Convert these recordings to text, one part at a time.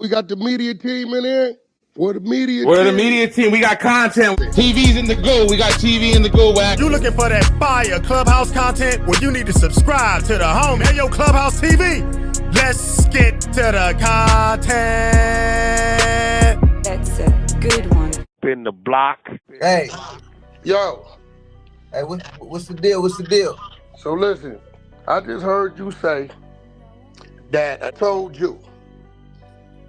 We got the media team in there. We're the media team. We got content. TV's in the go. We got TV in the go, Wack. You looking for that fire Clubhouse content? Well, you need to subscribe to the home. Hey, yo, Clubhouse TV. Let's get to the content. That's a good one. Spin the block. Hey. Yo. Hey, what's the deal? What's the deal? So listen, I just heard you say that I told you.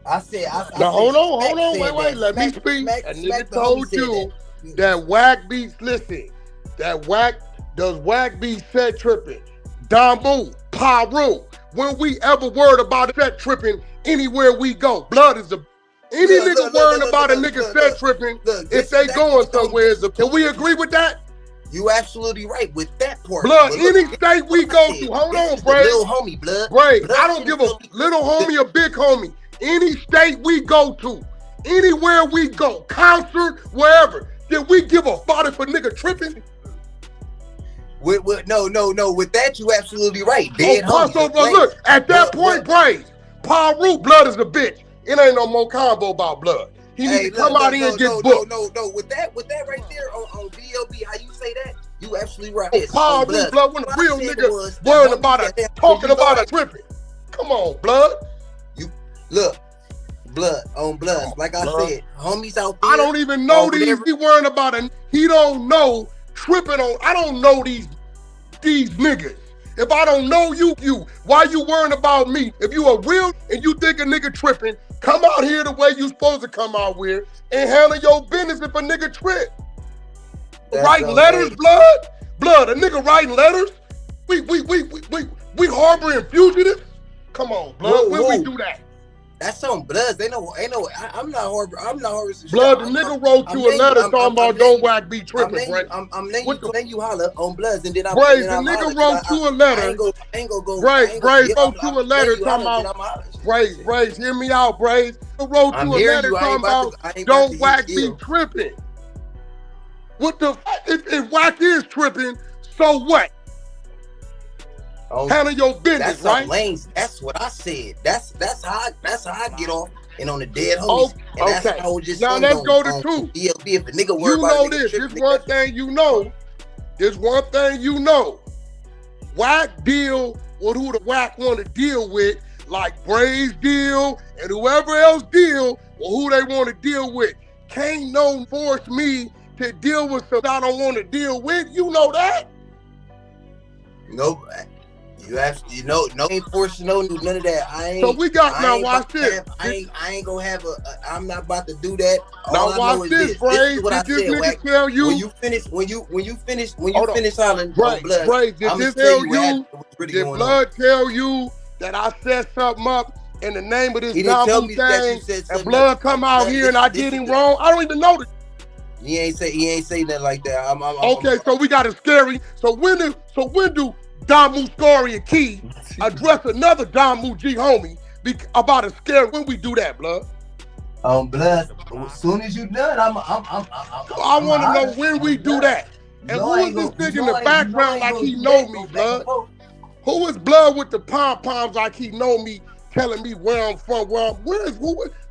I said, now hold on, wait, let me speak. A nigga told you that Wack Beats, listen, that Wack Beats set tripping. Damu, Paru, when we ever worried about set tripping anywhere we go, blood is a, any nigga worrying about a nigga set tripping, if they going somewhere is a, can we agree with that? You absolutely right with that part. Blood, any state we go to, hold on, Braze. Little homie, blood. Braze, I don't give a little homie or big homie. Any state we go to, anywhere we go, concert, wherever, did we give a fuck if a nigga tripping? No. With that, you absolutely right. Dead homie. So, look, at that point, Braze, Paru, blood is a bitch. It ain't no more combo about blood. He need to come out here and get booked. No. With that right there on VLB, how you say that? You absolutely right. Paru, blood, when a real nigga worrying about it, talking about it tripping. Come on, blood. Look, blood on blood. Like I said, homies out there. I don't even know these. He worrying about it. He don't know tripping on. I don't know these niggas. If I don't know you, why you worrying about me? If you are real and you think a nigga tripping, come out here the way you supposed to come out here and handle your business if a nigga trip. Writing letters, blood. A nigga writing letters. We harboring fugitives. Come on, blood. When we do that? That's on Bloods. I'm not harboring. Blood, the nigga wrote you a letter talking about don't Wack be tripping, right? I'm letting you holler on Bloods, and then I'm Braze, the nigga wrote you a letter. I ain't gonna go. Braze wrote you a letter talking about. Braze, hear me out, Braze. He wrote you a letter talking about don't Wack be tripping. What the? If Wack is tripping, so what? Handle your business, right? Lanes. That's what I said. That's how I get off and on the dead homies. And that's how I was just now let's go to two. If a nigga worry you about know this. This one thing you know. This one thing you know. Wack deal with who the Wack want to deal with, like Braze deal and whoever else deal with who they want to deal with. Can't no force me to deal with something I don't want to deal with. You know that? Nope. You ain't forcing none of that. So we got now. Watch this. I ain't gonna have I'm not about to do that. Now watch this, Braze. Did this nigga tell you when you finish hollering on blood? Braze, did this tell you? Did blood tell you that I set something up in the name of this Damu thing, and blood come out here and I did him wrong? I don't even know this. He ain't say nothing like that. Okay, so we got it scary. So when do Damu, Scory, and Key address another Damu G homie about a scare when we do that, blood? Blood. As soon as you done, I want to know when we do that. And who is this nigga in the background like he know me, blood? Who is blood with the pom-poms like he know me, telling me where I'm from,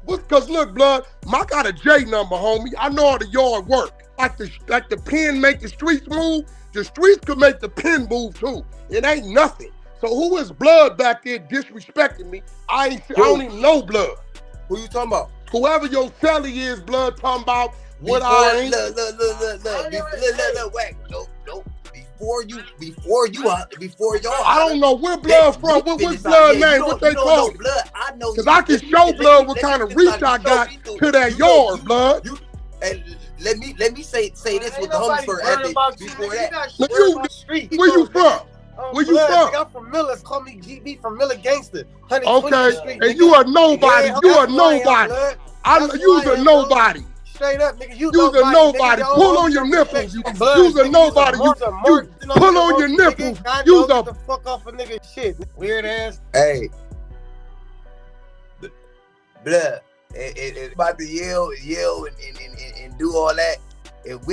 because look, blood, I got a J number, homie. I know how the yard work. Like the pen make the streets move, the streets could make the pen move too. It ain't nothing. So who is blood back there disrespecting me? I don't even know blood. Who you talking about? Whoever your celly is, blood, talking about what I ain't. Look, Wack. Nope. Before y'all. I don't know where blood from. What blood name? What they call it? Blood. I know. Because I can show blood what kind of reach I got to that yard, blood. Let me say this with the homies for before that. Where you from? Where you from? I'm from Miller's. Call me GB from Miller Gangster. Okay, and you are nobody. You are nobody. You's a nobody. Straight up, nigga. You's a nobody. Pull on your nipples. You's a nobody. You pull on your nipples. You's a the fuck off a nigga shit. Weird ass. Hey, blood. It's about to yell and do all that. If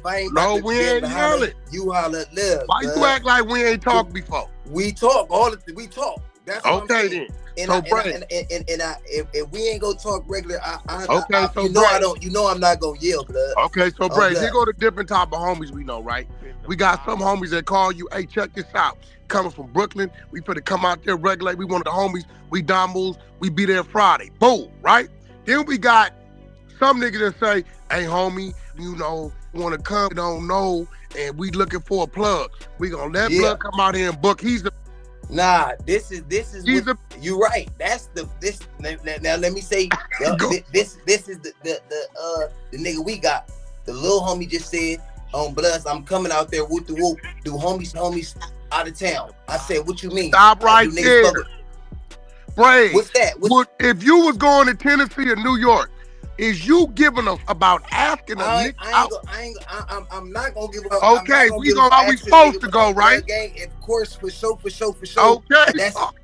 I ain't about to we ain't yelling. You holler, live. Why you act like we ain't talked before? We talk. We talk. That's what okay then. If we ain't gonna talk regular, so you know I don't. You know I'm not gonna yell, blood. Okay, so BRAZE, here go the different type of homies we know, right? We got some homies that call you, hey, check this out. Coming from Brooklyn, we finna come out there regulate. We one of the homies. We Don moves. We be there Friday. Boom, right? Then we got some niggas that say, hey, homie, you know, want to come, don't know, and we looking for a plug. We gonna let Blood come out here and book. He's the Nah, this is you right. That's this. Now let me say, this is the nigga we got. The little homie just said on Bloods, I'm coming out there whoop the whoop. Do homies out of town. I said, what you mean? Stop right there. BRAZE. What's that? If you was going to Tennessee or New York, is you giving us about asking a nigga out? I'm not gonna give up. Okay, we gonna how we supposed to go, right? Of course, for sure. Okay.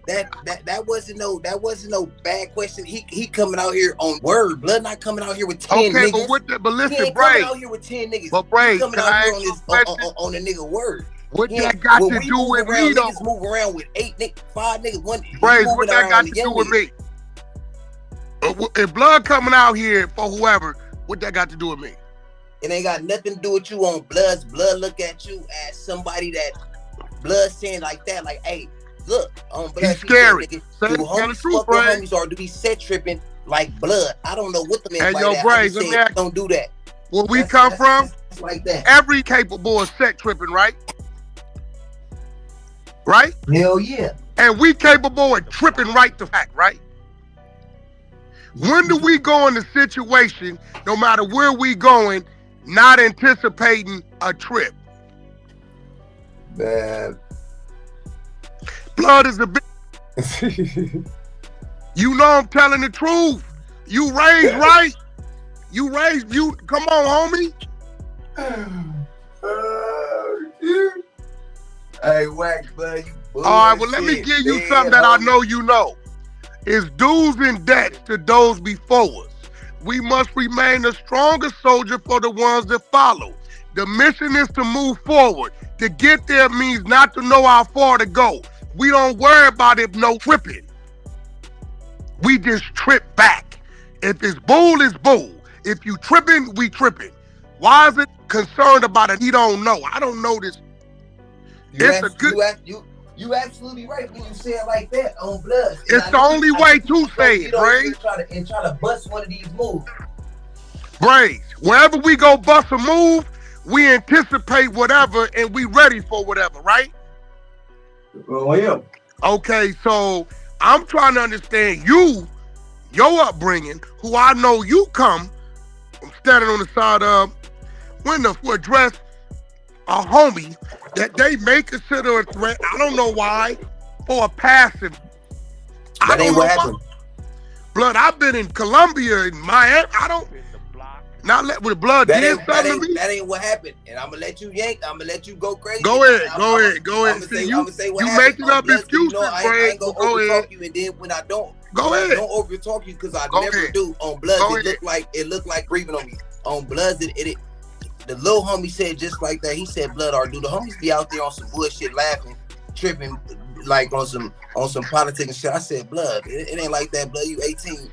That wasn't no bad question. He coming out here on word. Blood not coming out here with 10 niggas. But listen, he ain't BRAZE. coming out here with 10 niggas. But BRAZE, he coming out here on a nigga word. What that got to do with me, though? Niggas move around with 8 niggas, 5 niggas, 1. BRAZE, what that got to do with me? If Blood coming out here for whoever, what that got to do with me? It ain't got nothing to do with you on Bloods. Blood look at you as somebody that Blood saying like that, like, hey, look, on Blood. He's scary. Do homies fuck with homies or do we set tripping like Blood? I don't know what the man by that. BRAZE, let me ask, don't do that. Where we come from, like that. Every capable of set tripping, right? Right? Hell yeah. And we capable of tripping right to fact, right? When do we go in a situation, no matter where we going, not anticipating a trip? Man. Blood is the big. You know I'm telling the truth. You raised right. You come on, homie. Hey, Wack, bud. All right, well, let me give you something that I know you know. Is dues and debts to those before us. We must remain the strongest soldier for the ones that follow. The mission is to move forward. To get there means not to know how far to go. We don't worry about it, no tripping. We just trip back. If it's bull, it's bull. If you tripping, we tripping. Why is it concerned about it? He don't know. I don't know this. You absolutely right when you say it like that on Blood. It's the only way to say it, BRAZE. Try to bust one of these moves. BRAZE, wherever we go bust a move, we anticipate whatever and we ready for whatever, right? Oh, yeah. Okay, so I'm trying to understand your upbringing, who I know you come. I'm standing on the side of when to address a homie that they may consider a threat. I don't know why, for a passive. That ain't what happened. Blood, I've been in Colombia, in Miami. I don't. Not let with Blood did something to me. That ain't what happened. And I'm gonna let you yank. I'm gonna let you go crazy. Go ahead. I'm gonna say what you happened. making up excuses, I ain't gonna overtalk you. And then when I don't, I don't overtalk you because I never do. On Bloods, it looked like breathing on me. On Bloods, the little homie said just like that. He said, "Blood, or do the homies be out there on some bullshit, laughing, tripping, like on some politics and shit?" I said, "Blood, it ain't like that, Blood. You 18."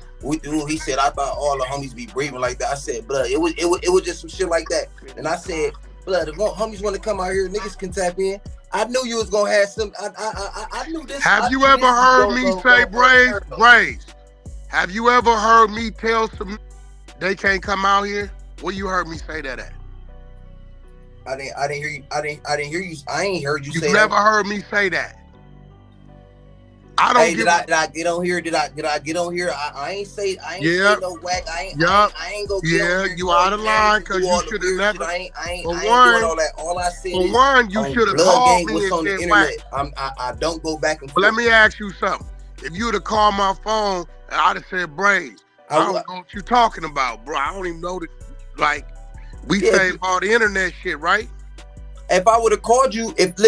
He said, "I thought all the homies be breathing like that." I said, "Blood, it was just some shit like that." And I said, "Blood, if homies want to come out here, niggas can tap in." I knew you was gonna have some. I knew this. Have you ever heard me say, BRAZE? Have you ever heard me tell some they can't come out here? Where you heard me say that at? I didn't hear you. I ain't heard you say that. You never heard me say that. I don't. Hey, did I get on here? Did I get on here? I ain't say no Wack. I ain't go. Yeah, you out of line because you should have never. I ain't doing all that. All I said is, for one, you should have called me on the internet. I don't go back and forth. But let me ask you something. If you would have called my phone, I'd have said, BRAZE, I don't know what you talking about, bro. I don't even know that. Like, we save all the internet shit, right? If I would have called you, if I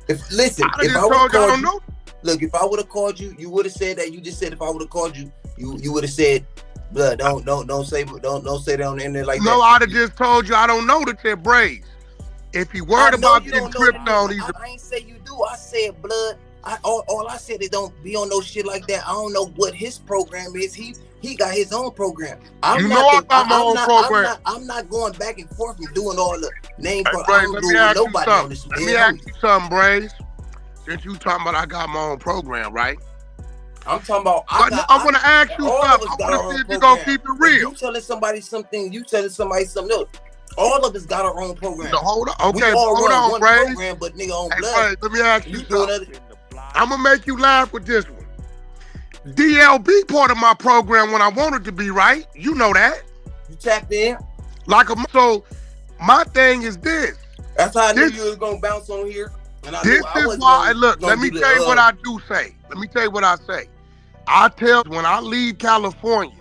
would have called you, look, if I would have called you, you would have said that. You just said if I would have called you, you would have said, "Blood, don't say that on the internet like that." No, I'd have just told you I don't know that they're BRAZE. If you worried about getting tripped on, I ain't say you do. I said, Blood, All I said is don't be on no shit like that. I don't know what his program is. He got his own program. I'm not going back and forth and doing all the name. Hey, let me ask you something, BRAZE. Since you talking about I got my own program, right? I'm talking about. I want to ask you something. I want to see if you're gonna keep it real. You telling somebody something. You telling somebody something else. All of us got our own program. So hold on, okay, hold on, BRAZE. Program, but nigga on blood. Let me ask you something. I'm gonna make you laugh with this one. DLB part of my program when I wanted to be, right? You know that. You tapped in. So my thing is this. That's how I knew you was gonna bounce on here. And this is why. Look, let me tell you what I do say. Let me tell you what I say. I tell when I leave California,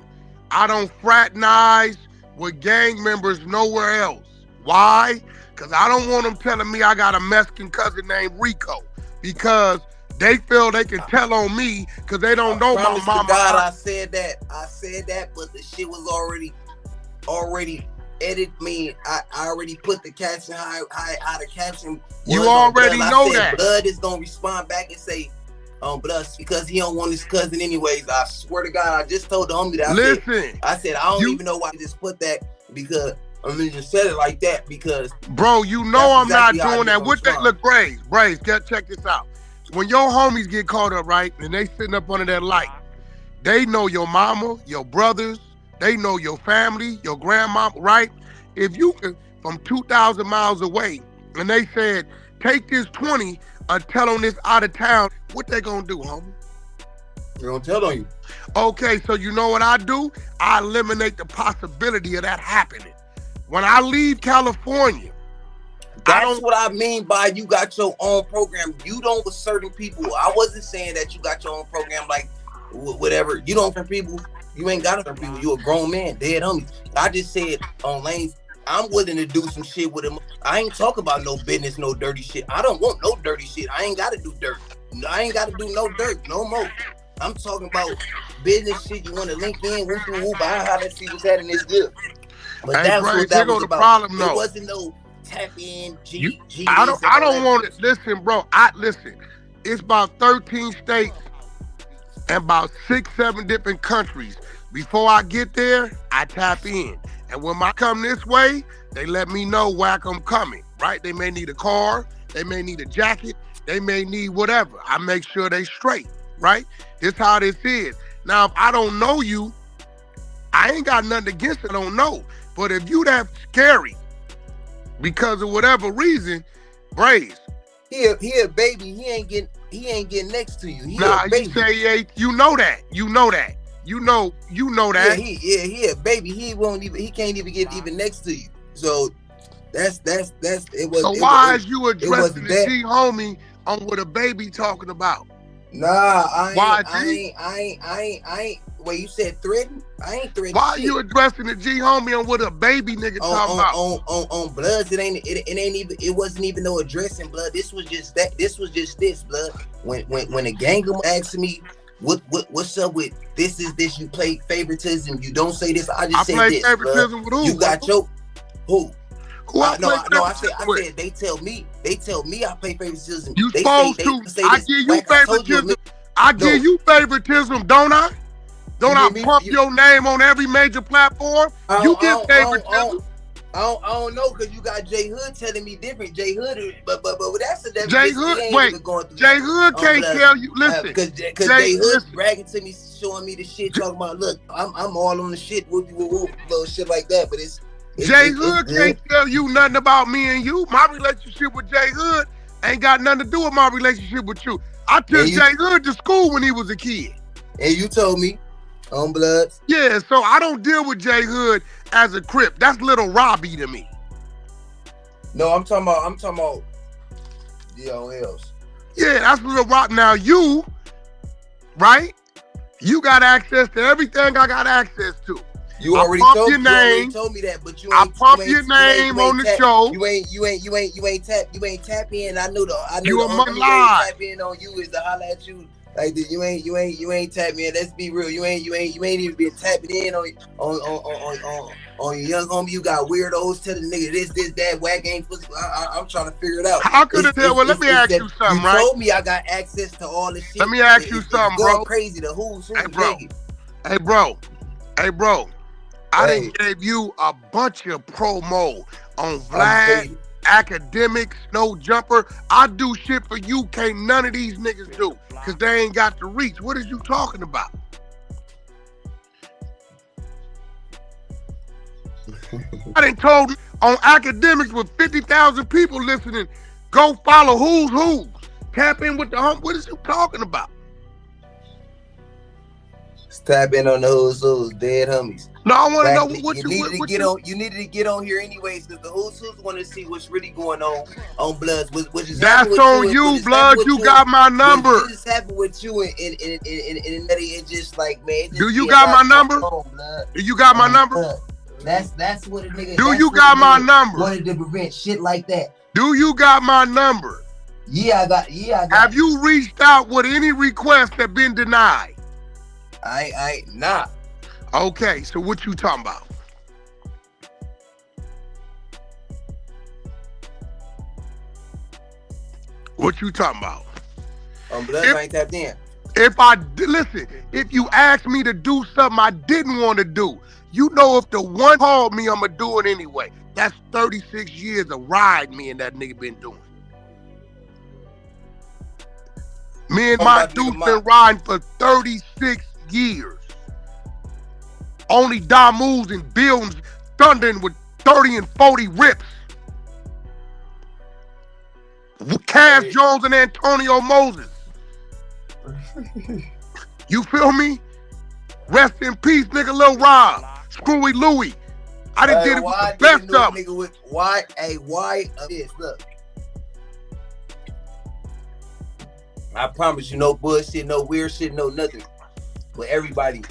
I don't fraternize with gang members nowhere else. Why? Because I don't want them telling me I got a Mexican cousin named Rico. Because they feel they can tell on me because they don't know my mama. God, I said that, but the shit was already edited. I already put the caption how the caption. You already know that. Blood is gonna respond back and say, Blood, because he don't want his cousin anyways. I swear to God, I just told the homie that. I said I don't even know why I just put that because. I mean, just said it like that because. Bro, you know I'm not doing that. What that? Look, BRAZE, check this out. When your homies get caught up, right, and they sitting up under that light, they know your mama, your brothers, they know your family, your grandma, right? If you from 2,000 miles away, and they said, take this 20 or tell on this out of town, what they gonna do, homie? They're gonna tell on you. Okay, so you know what I do? I eliminate the possibility of that happening. When I leave California, that's what I mean by you got your own program. You don't with certain people. I wasn't saying that you got your own program like whatever. You don't for people. You ain't got it for people. You a grown man, dead homies. I just said on lanes, I'm willing to do some shit with him. I ain't talk about no business, no dirty shit. I don't want no dirty shit. I ain't got to do dirt. I ain't got to do no dirt no more. I'm talking about business shit. You want to link in, whoop, I how to see what's happening is good. But hey, that's what that was about. Problem, it wasn't no tap in, G. I don't want it. Listen, bro. Listen. It's about 13 states and about 6-7 different countries. Before I get there, I tap in. And when I come this way, they let me know Wack I'm coming, right? They may need a car. They may need a jacket. They may need whatever. I make sure they straight, right? This how this is. Now, if I don't know you, I ain't got nothing against it. I don't know. But if you that scary because of whatever reason, BRAZE. He a baby. He ain't getting next to you. You say he ain't. You know that. You know that. You know that. He a baby. He can't even get even next to you. So that's it was. So why is you addressing the G homie on what a baby talking about? Nah, I ain't. Wait, you said threaten? I ain't threatening. Why are you addressing the G homie on what a baby nigga talking about? On Bloods, it wasn't even no addressing, Blood. This was just this, Blood. When a gang asked me what's up with this you play favoritism, you don't say this, I just say this. Favoritism with who? You got your who? I said they tell me I play favoritism. You supposed to. I give you favoritism. I give you favoritism, don't I? Don't I pump your name on every major platform? You get favoritism. I don't know because you got J Hood telling me different. J Hood, but that's a J Hood. Wait, J Hood can't tell you. Listen, because J Hood bragging to me, showing me the shit, talking about look, I'm all on the shit, whoop, little shit like that. But it's J Hood can't tell you nothing about me and you. My relationship with J Hood ain't got nothing to do with my relationship with you. I took J Hood to school when he was a kid. And you told me. On Bloods? Yeah, so I don't deal with J Hood as a Crip. That's Little Robbie to me. No, I'm talking about DLLs. Yeah, that's Little Robbie. Now you, right? You got access to everything I got access to. You already told me that, but you ain't. I pump your name on the show. You ain't tap in. I knew you the a only way to tap in on you is to holler at you. Like you ain't tapping in. Let's be real. You ain't even been tapping in on your young homie. You got weirdos telling nigga this, that, whack ain't pussy. I'm trying to figure it out. How could it tell? Well, let me ask you something, right? You told me I got access to all this shit. Let me ask you something, bro. Crazy. The who's hey, bro. Hey, bro. I done gave you a bunch of promo on Vlad, Akademiks, No Jumper. I do shit for you, can't none of these niggas do, because they ain't got the reach. What is you talking about? I done told on Akademiks with 50,000 people listening, go follow WhosWhos. Tap in with the What is you talking about? Tap in on the WhosWhos, dead homies. No, I want to know what you needed to get on. You needed to get on here anyways, because the WhosWhos want to see what's really going on Bloods. Which is that's on you, Blood. You got my number. What just happened with you and it's just like, man. Do you got my number? Do you got my number? That's what a nigga. Do you got my number? Wanted to prevent shit like that. Do you got my number? Yeah, I got. Have you reached out with any requests that been denied? I nah. Okay, so what you talking about? What you talking about? Blood ain't tapped in. Listen, if you ask me to do something I didn't want to do, you know if the one called me, I'ma do it anyway. That's 36 years of ride me and that nigga been doing. Me and my dude been riding for 36 years. Only moves and buildings thundering with 30 and 40 rips. Cass Jones and Antonio Moses. You feel me? Rest in peace, nigga, Lil Rob. Screwy Louie. I done did it with the best of them. Why this? Look. I promise you, no bullshit, no weird shit, no nothing. But everybody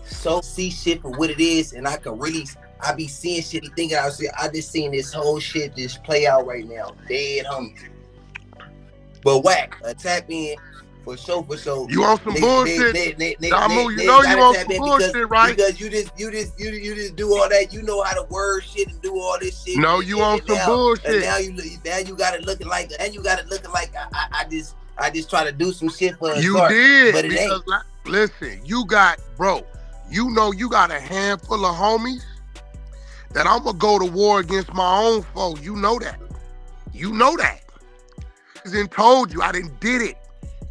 see shit for what it is, and I be seeing shit, thinking I just seen this whole shit just play out right now. Dead homies. But Wack, tap in for sure. You on some bullshit? Damu, you know you on some bullshit, right? Because you just do all that. You know how to word shit and do all this shit. No, you on some bullshit. And now you got it looking like. I just try to do some shit for a you start, did, but it ain't. Listen, you got, bro, you know you got a handful of homies that I'm gonna go to war against my own foe. You know that. You know that. I done told you I didn't did it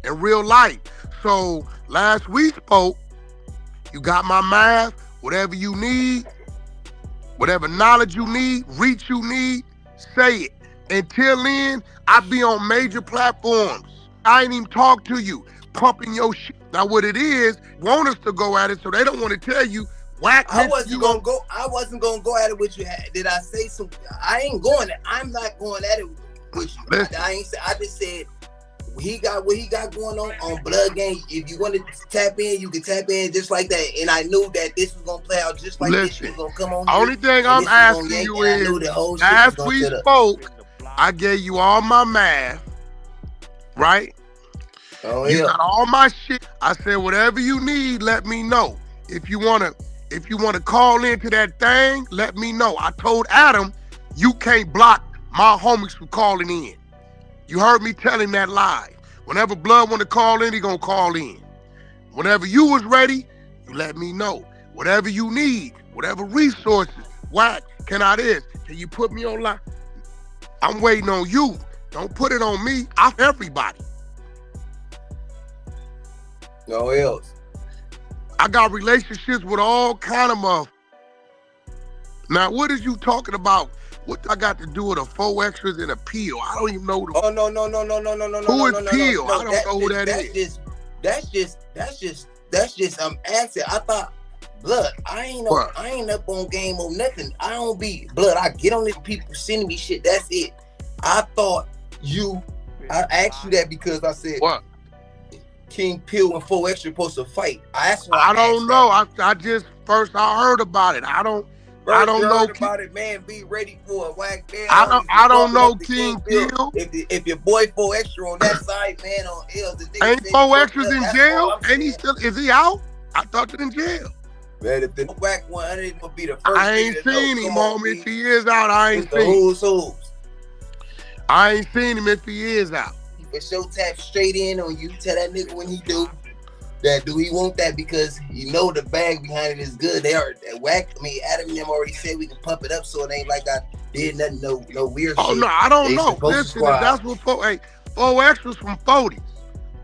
in real life. So last we spoke, you got my math, whatever you need, whatever knowledge you need, reach you need, say it. Until then, I be on major platforms. I ain't even talk to you, pumping your shit. Now what it is, want us to go at it, so they don't want to tell you, Wack. I wasn't gonna go at it with you. Did I say some? I ain't going. I'm not going at it with you. I just said he got what he got going on Blood Gang. If you want to tap in, you can tap in just like that. And I knew that this was gonna play out just like this. Was gonna come on. Only thing I'm asking you is, as we spoke, I gave you all my math, right? Oh, you got all my shit. I said, whatever you need, let me know. If you wanna call into that thing, let me know. I told Adam, you can't block my homies from calling in. You heard me tell him that live. Whenever Blood want to call in, he gonna call in. Whenever you was ready, you let me know. Whatever you need, whatever resources, Wack, can I this? Can you put me on line? I'm waiting on you. Don't put it on me. I'm everybody. No else. I got relationships with all kind of motherfuckers. Now, what is you talking about? What I got to do with a 4 extras and a peel? I don't even know. Oh no. Who is Peel? I don't know who that is. That's just I'm asking. I thought, Blood, I ain't up on game or nothing. I don't be Blood. I get on these people sending me shit. That's it. I thought I asked you that because I said what? King Peel and 4 extra supposed to fight. I don't know. I just first I heard about it. I don't. I don't know. Heard about it, man. Be ready for it. Wack, man. I don't know King Kill. If your boy 4 Extra on that side, man, on L, the nigga Ain't 4 Extras in jail? Ain't he still? Is he out? I thought he in jail. Man, if the Wack 100 will be the first. I ain't seen him, homie. If he is out, I ain't seen him. WhosWhos. I ain't seen him if he is out. He for sure tap straight in on you. Tell that nigga when he do he want that because you know the bag behind it is good. They are Wack. I mean, Adam and them already said we can pump it up so it ain't like I did nothing, no weird shit. Oh no, I don't know. Listen, if that's what 4 Extras from 40s.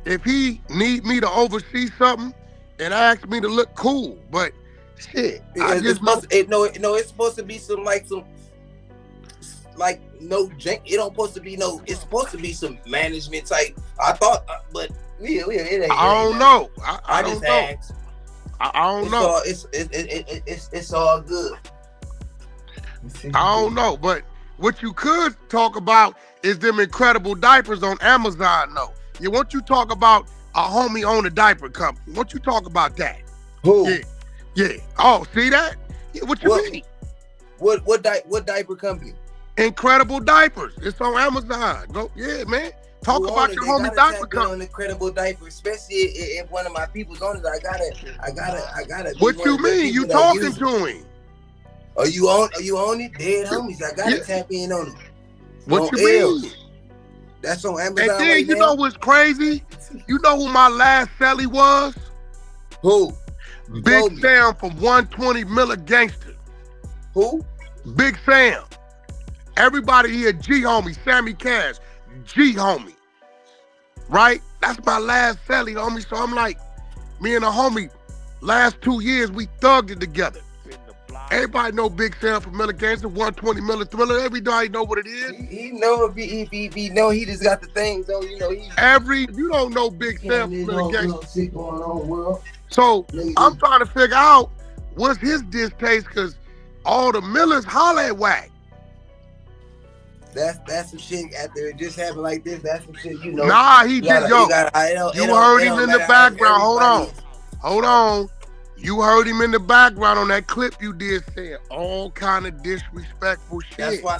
If he need me to oversee something and ask me to look cool, but shit, it's supposed to be some no jank. It don't supposed to be no. It's supposed to be some management type. I thought, but it ain't. I don't know. I just don't know. asked. I don't know. It's all good. I don't know, but what you could talk about is them incredible diapers on Amazon. Though, once you talk about a homie own a diaper company, once you talk about that. Who? Yeah. Oh, see that? Yeah, what you mean? What diaper company? Incredible Diapers. It's on Amazon. Go, yeah, man. Talk about your homie diaper company. On Incredible Diaper, especially if one of my people's on it. I gotta. What you mean? You talking to him? Are you on it? Dead homies. I gotta tap in on them. What you mean? That's on Amazon. And then you know what's crazy? You know who my last celly was? Who? Big Sam from 120 Miller Gangster. Who? Big Sam. Everybody here, G homie, Sammy Cash, G homie. Right? That's my last celly, homie. So I'm like, me and a homie, last 2 years, we thugged it together. Everybody know Big Sam from Miller Gangster, 120 Miller Thriller. Everybody know what it is. He know if he know he just got the things, though. You know, you don't know Big Sam from Miller Gangster. Shit going on, world. So I'm trying to figure out what's his distaste, because all the Millers holler at Wack. That's some shit after it just happened like this. That's some shit, you know. Nah, he did. You heard him in the background. Hold on. You heard him in the background on that clip you did saying all kind of disrespectful shit. That's why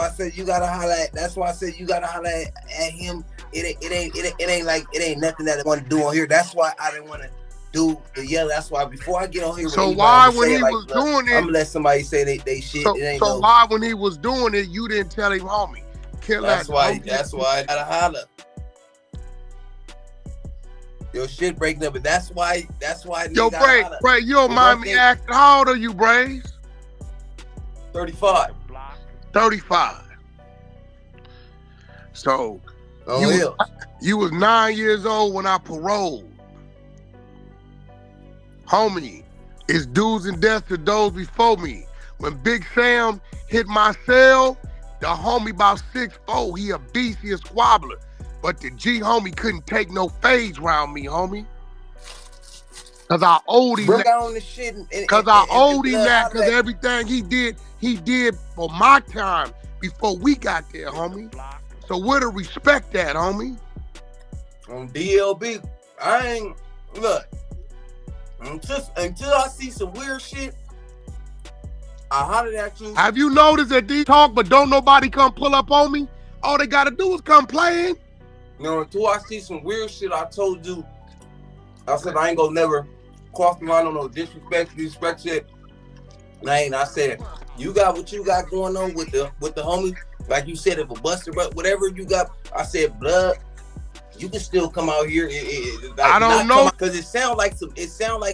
I said you gotta holler at. That's why I said you gotta holler at him. It ain't nothing that I want to do on here. That's why I didn't want to do the yell. That's why before I get on here. So why when he was doing it, I'm gonna let somebody say they shit. So why when he was doing it, you didn't tell him, homie? That's why I gotta holler. Your shit breaking up, but that's why. Yo, Braze, you don't mind me asking, how old are you, Braze? 35. 35. So you was 9 years old when I paroled. Homie, it's do's and deaths to those before me. When Big Sam hit my cell, the homie about 6'4", he a beast, he a squabbler. But the G homie couldn't take no phase around me, homie. Cause I owed him that. Cause everything he did for my time before we got there, homie. So where to respect that, homie? On DLB, I ain't, look, until I see some weird shit, I hollered at you. Have you noticed that these talk, but don't nobody come pull up on me? All they gotta do is come playing. No, until I see some weird shit, I told you, I said I ain't gonna never cross the line on no disrespect shit. I said, you got what you got going on with the homie. Like you said, if a buster, but whatever you got, I said, blood, you can still come out here. I don't know, because it sound like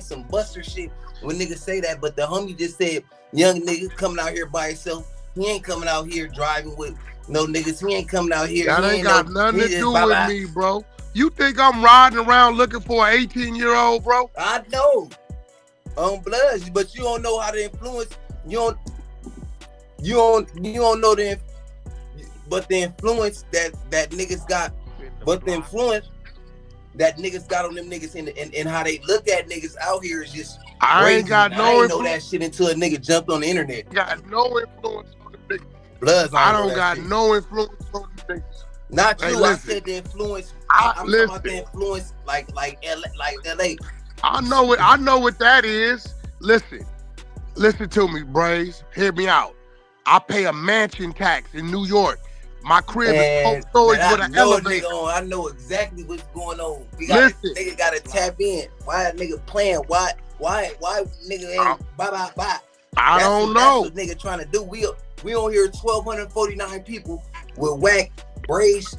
some buster shit when niggas say that. But the homie just said, young nigga coming out here by himself. He ain't coming out here driving with no niggas. He ain't coming out here. That ain't got nothing to do with me, bro. You think I'm riding around looking for an 18-year-old, bro? I know. On blood, but you don't know how to influence. You don't know the influence that niggas got. But the influence that niggas got on them niggas and how they look at niggas out here is just I crazy. Ain't got no I influence. Know that shit until a nigga jumped on the internet. Got no influence on the niggas. Bloods, I don't got no influence on the niggas. Not you. Listen, I said the influence. I'm talking about the influence like LA. I know what that is. Listen, Listen to me, Braze. Hear me out. I pay a mansion tax in New York. My crib is 4 stories with an elevator. I know exactly what's going on. Nigga gotta tap in. Why that nigga playing? Why nigga ain't bye? I don't know. That's what nigga trying to do. We on here 1,249 people with Wack, BRAZE,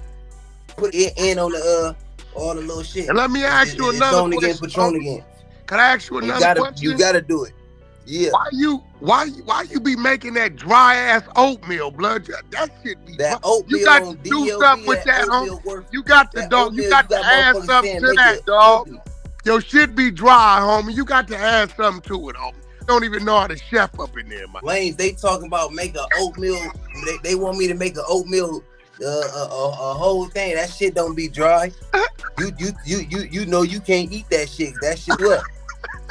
put it in on the all the little shit. And let me ask you another question. Patron again. Can I ask you another question? You gotta do it. Yeah. Why you be making that dry ass oatmeal, blood? That shit be that oatmeal. You got to do something with that, homie. You got to dog. You got to add something to that, dog. Your shit be dry, homie. You got to add something to it, homie. You don't even know how to chef up in there, man. Lanes, they talking about make a oatmeal. They want me to make an oatmeal, a whole thing. That shit don't be dry. You know you can't eat that shit. That shit what?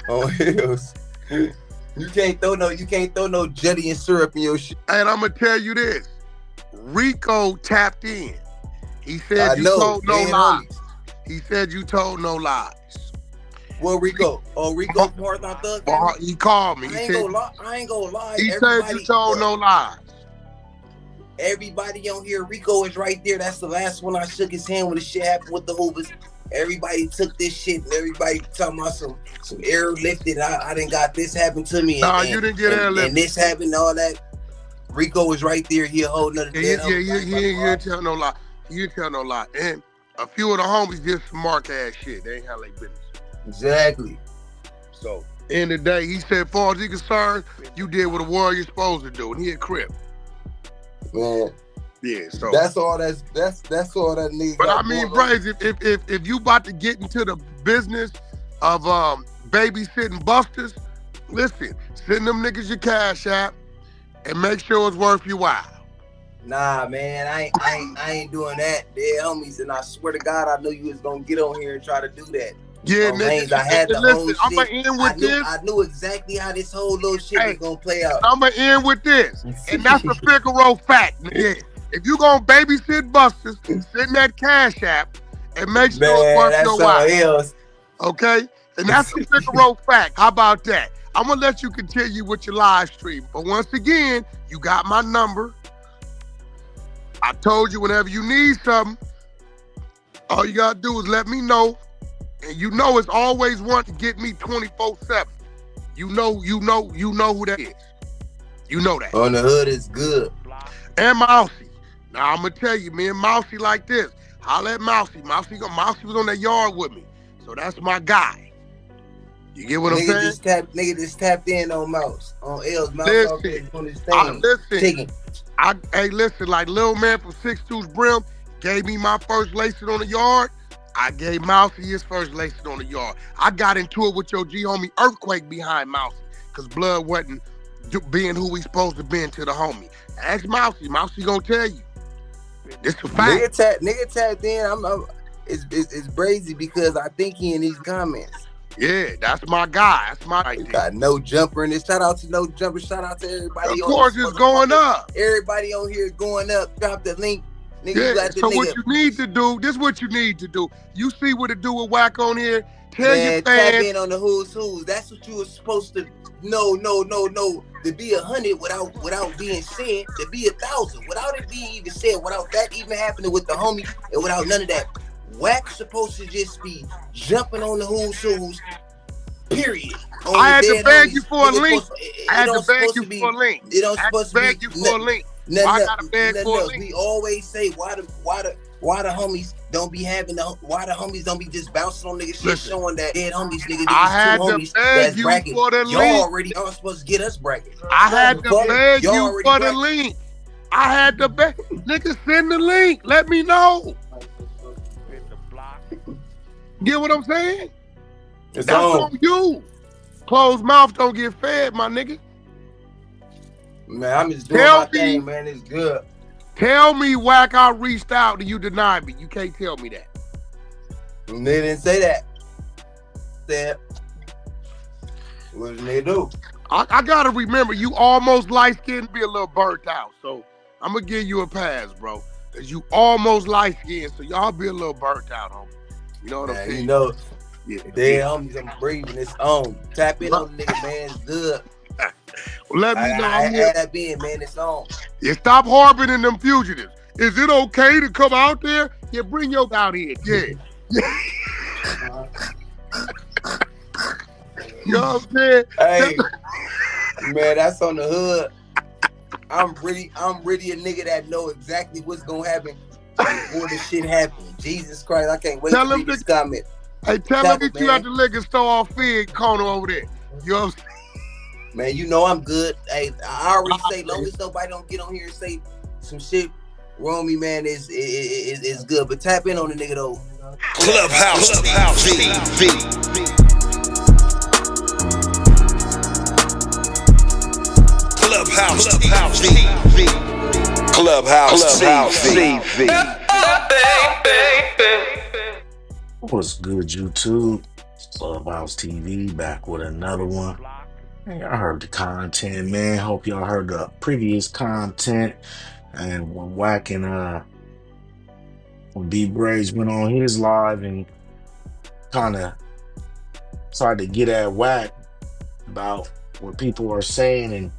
Oh hills. You can't throw no jelly and syrup in your shit. And I'm gonna tell you this. Rico tapped in. He said you told no lies. He said you told no lies. Well, Rico. Oh, Rico from Hard Thug? He called me. I ain't gonna lie. He said you told no lies. Everybody on here, Rico is right there. That's the last one I shook his hand when the shit happened with the Hoovers. Everybody took this shit and everybody talking about some airlifted. I didn't got this happen to me. No, you didn't get airlifted. And this happened, all that. Rico was right there. He a whole nother you didn't tell no lie. You didn't tell no lie. And a few of the homies did some mark ass shit. They ain't how they business. Exactly. So, end of the day, he said, far as he concerned, you did what a warrior's supposed to do. And he a crip. Man. Yeah, so that's all that nigga. But I mean, BRAZE, if you about to get into the business of babysitting busters, listen, send them niggas your cash app and make sure it's worth your while. Nah, man, I ain't doing that. They're homies, and I swear to God, I knew you was gonna get on here and try to do that. Yeah, nigga. I had the whole I'm gonna end with this. I knew exactly how this whole little shit was gonna play out. I'm gonna end with this, and that's a Figaro fact, nigga. If you gonna babysit busters, send that cash app and make sure it's worth your while. Okay? And that's a Figaro fact. How about that? I'm gonna let you continue with your live stream. But once again, you got my number. I told you whenever you need something, all you gotta do is let me know. And you know it's always one to get me 24/7. You know who that is. You know that. On the hood is good. And Mousy. Now I'm gonna tell you, me and Mousy like this. Holla at Mousy. Mousy was on that yard with me. So that's my guy. You get what I'm saying? Nigga just tapped in on Mouse. On L's Mouse on his thing. Listen, like little man from 6'2's Brim gave me my first lacing on the yard. I gave Mousy his first lacing on the yard. I got into it with your G homie Earthquake behind Mousy, because blood wasn't being who we supposed to be to the homie. Ask Mousy. Mousy gonna tell you. This a fact. Nigga tapped in. It's crazy because I think he in these comments. Yeah, that's my guy. That's my idea. Got no jumper in this. Shout out to no jumper. Shout out to everybody. Of course, it's going up. Everybody on here going up. Drop the link. Nigga, yeah, so what you need to do, this is what you need to do. You see what it do with Wack on here. Tell your fans. Tap in on the WhosWhos. That's what you were supposed to. No. To be 100 without being said. To be 1,000 without it being even said. Without that even happening with the homie, and without none of that. Wack's supposed to just be jumping on the WhosWhos. Period. I had to beg you for a link. I had to beg you for a link. It don't supposed to beg you for a link. I gotta beg for a link. We always say why the homies don't be having why the homies don't be just bouncing on niggas shit showing that dead homies nigga. I had to beg you for the link. Y'all supposed to get us bracket. I had to beg you for the link. I had to beg. Nigga, send the link. Let me know. Get what I'm saying? That's on you. Closed mouth don't get fed, my nigga. Man, I'm just doing my thing, man. It's good. Tell me, Wack, I reached out and you denied me. You can't tell me that. They didn't say that. What did they do? I gotta remember, you almost light-skinned, be a little burnt out. So I'm gonna give you a pass, bro. Cause you almost light-skinned, so y'all be a little burnt out, homie. You know what I'm saying? You know, yeah. Homies, I'm breathing. It's on. Tap in on the nigga, man. It's good. Let I me know. I'm here. had that being, man. It's on. Yeah, stop harboring in them fugitives. Is it okay to come out there? Yeah, bring your out here. Yeah. You know what I'm saying? Hey, man, that's on the hood. I'm really a nigga that know exactly what's gonna happen before this shit happens. Jesus Christ, I can't wait to read this comment. Hey, tell them that you at the liquor store off Fig corner over there. You know what I'm saying? Man, you know I'm good. Hey, I already say, long as nobody don't get on here and say some shit wrong me, man, is good. But tap in on the nigga though. Clubhouse TV. Clubhouse TV. What's good, YouTube? Clubhouse TV back with another one. Hey, I heard the content, man. Hope y'all heard the previous content. And when Wack and when BRAZE went on his live and kind of tried to get at Wack about what people are saying and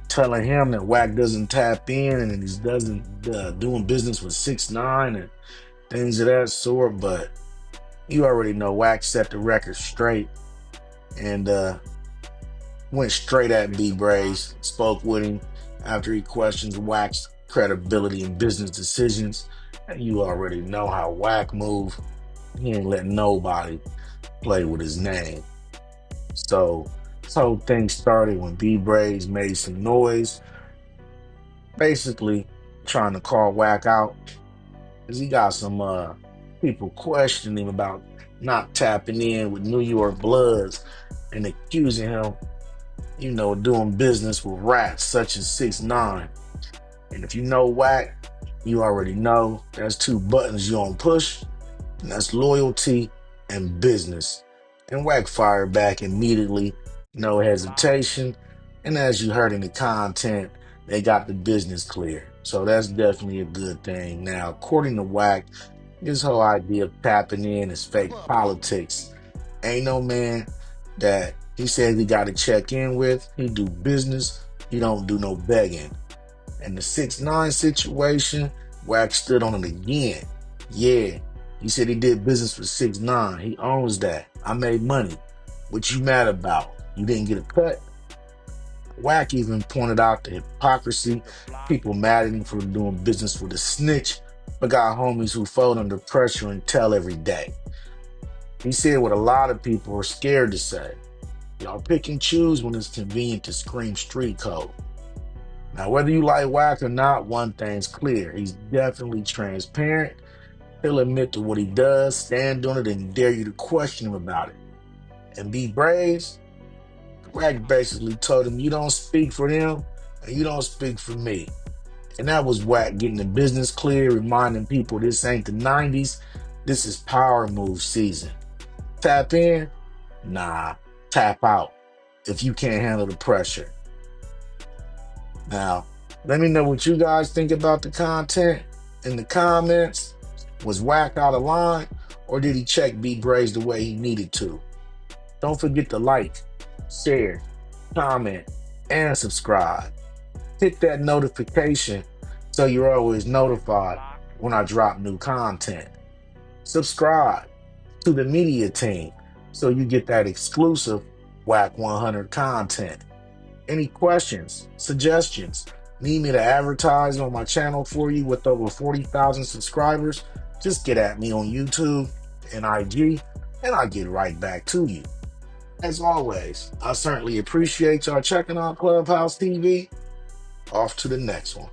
telling him that Wack doesn't tap in and he doesn't doing business with 6ix9ine and things of that sort. But you already know Wack set the record straight and went straight at BRAZE, spoke with him after he questions Wack's credibility in business decisions. And you already know how Wack move. He ain't letting nobody play with his name. So this whole thing started when BRAZE made some noise, basically trying to call Wack out because he got some people questioning him about not tapping in with New York Bloods and accusing him, you know, doing business with rats such as 6ix9ine. And if you know Wack, you already know there's two buttons you don't push, and that's loyalty and business. And Wack fired back immediately, no hesitation. And as you heard in the content, they got the business clear. So that's definitely a good thing. Now, according to Wack, this whole idea of tapping in is fake politics. Ain't no man that he says he got to check in with. He do business. He don't do no begging. And the 6ix9ine situation, Wack stood on it again. Yeah, he said he did business with 6ix9ine. He owns that. I made money. What you mad about? You didn't get a cut? Wack even pointed out the hypocrisy. People mad at him for doing business with a snitch, but got homies who fold under pressure and tell every day. He said what a lot of people are scared to say. Y'all pick and choose when it's convenient to scream street code. Now, whether you like Wack or not, one thing's clear. He's definitely transparent. He'll admit to what he does, stand on it, and dare you to question him about it. And BRAZE, Wack basically told him, you don't speak for them, and you don't speak for me. And that was Wack getting the business clear, reminding people this ain't the 90s. This is power move season. Tap in? Nah, tap out if you can't handle the pressure. Now, let me know what you guys think about the content in the comments. Was Wack out of line, or did he check BRAZE the way he needed to? Don't forget to like, share, comment, and subscribe. Hit that notification so you're always notified when I drop new content. Subscribe to the media team so you get that exclusive Wack 100 content. Any questions, suggestions, need me to advertise on my channel for you with over 40,000 subscribers? Just get at me on YouTube and IG, and I'll get right back to you. As always, I certainly appreciate y'all checking out Clubhouse TV. Off to the next one.